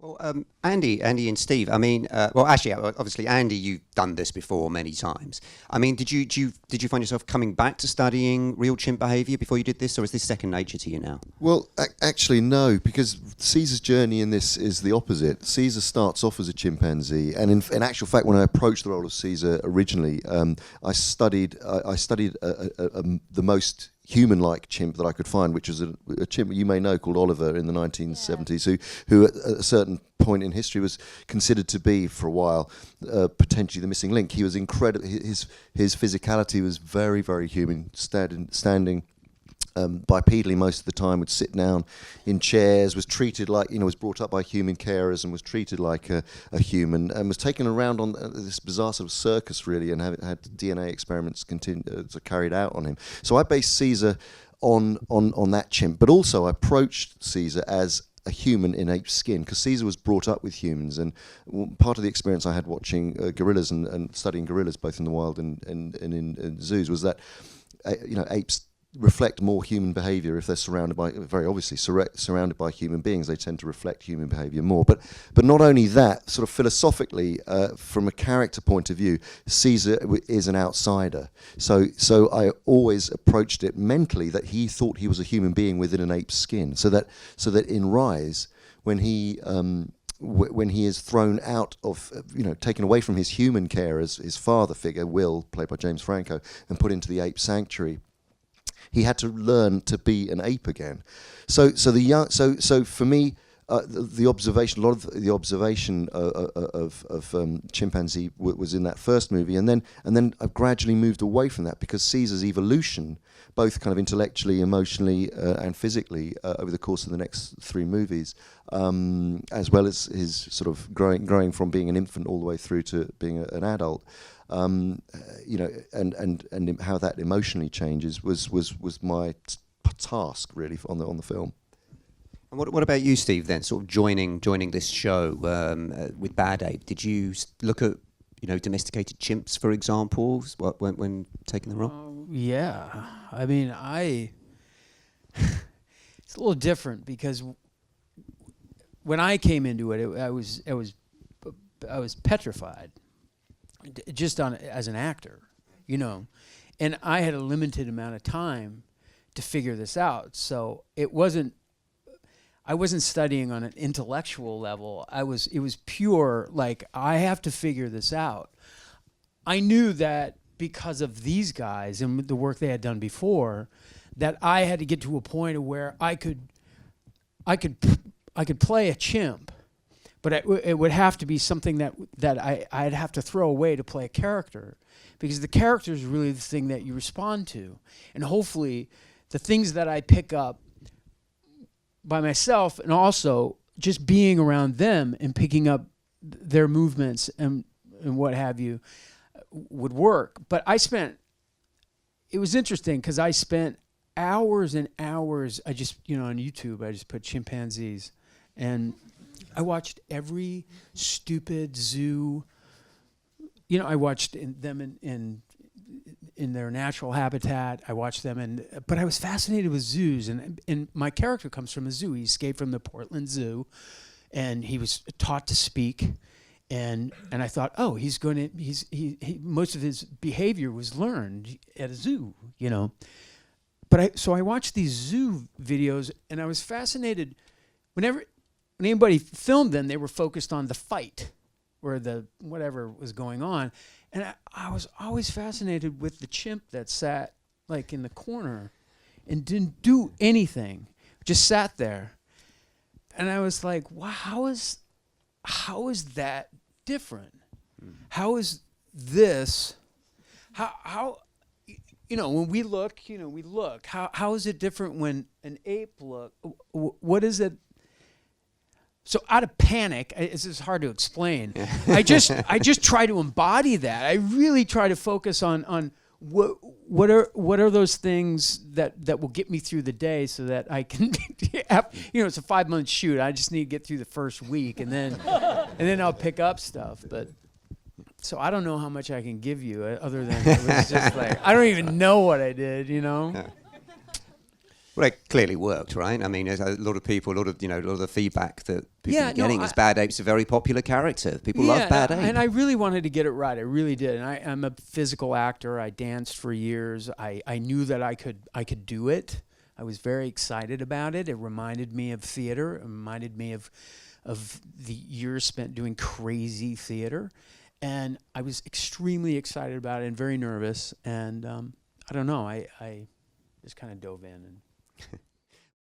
Well, Andy and Steve. I mean, well, actually, obviously, Andy, you've done this before many times. I mean, did you find yourself coming back to studying real chimp behaviour before you did this, or is this second nature to you now? Well, actually, no, because Caesar's journey in this is the opposite. Caesar starts off as a chimpanzee, and in actual fact, when I approached the role of Caesar originally, I studied the most human-like chimp that I could find, which was a chimp you may know called Oliver in the 1970s, who at a certain point in history was considered to be, for a while, potentially the missing link. He was incredible. His physicality was very, very human, standing bipedally most of the time, would sit down in chairs, was treated like, was brought up by human carers and was treated like a human, and was taken around on this bizarre sort of circus, really, and had DNA experiments carried out on him. So I based Caesar on that chimp, but also I approached Caesar as a human in ape skin, because Caesar was brought up with humans, and part of the experience I had watching gorillas and studying gorillas both in the wild and in zoos was that apes reflect more human behaviour if they're surrounded by, very obviously, surrounded by human beings. They tend to reflect human behaviour more. But not only that, sort of philosophically, from a character point of view, Caesar is an outsider. So I always approached it mentally that he thought he was a human being within an ape's skin. So that in Rise, when he is thrown out of, taken away from his human care as his father figure, Will, played by James Franco, and put into the ape sanctuary, he had to learn to be an ape again. So for me, the observation, a lot of the observation of chimpanzee was in that first movie, and then I've gradually moved away from that, because Caesar's evolution, both kind of intellectually, emotionally, and physically, over the course of the next three movies, as well as his sort of growing from being an infant all the way through to being an adult. And how that emotionally changes was my task, really, on the film. And what about you, Steve? Then, sort of joining this show with Bad Ape, did you look at domesticated chimps, for example, when taking the role? Yeah, I mean, it's a little different, because when I came into it, I was petrified. Just as an actor, and I had a limited amount of time to figure this out. So I wasn't studying on an intellectual level. It was pure, like, I have to figure this out. I knew that because of these guys and the work they had done before, that I had to get to a point of where I could play a chimp. But it would have to be something that I'd have to throw away to play a character, because the character is really the thing that you respond to. And hopefully the things that I pick up by myself, and also just being around them and picking up their movements and what have you, would work. But it was interesting, because I spent hours and hours, I just, on YouTube, I just put chimpanzees, and I watched every stupid zoo. I watched them in their natural habitat. I watched them, but I was fascinated with zoos, and my character comes from a zoo. He escaped from the Portland Zoo, and he was taught to speak, and I thought, oh, most of his behavior was learned at a zoo, So I watched these zoo videos, and I was fascinated. When anybody filmed them, they were focused on the fight or the whatever was going on. And I was always fascinated with the chimp that sat like in the corner and didn't do anything, just sat there. And I was like, wow, how is that different? How is this, when we look, how is it different when an ape look? What is it? So out of panic, this is hard to explain. Yeah. I just try to embody that. I really try to focus on what are those things that will get me through the day, so that I can, it's a 5-month shoot. I just need to get through the first week, and then I'll pick up stuff. But so I don't know how much I can give you, other than it was just like, I don't even know what I did. Yeah. Well, it clearly worked, right? I mean, there's a lot of people, a lot of the feedback that people Yeah, are getting no, is Bad Ape's a very popular character. People love Bad Ape. And I really wanted to get it right. I really did. And I'm a physical actor. I danced for years. I knew that I could do it. I was very excited about it. It reminded me of theater. It reminded me of the years spent doing crazy theater. And I was extremely excited about it and very nervous. And I don't know. I just kind of dove in and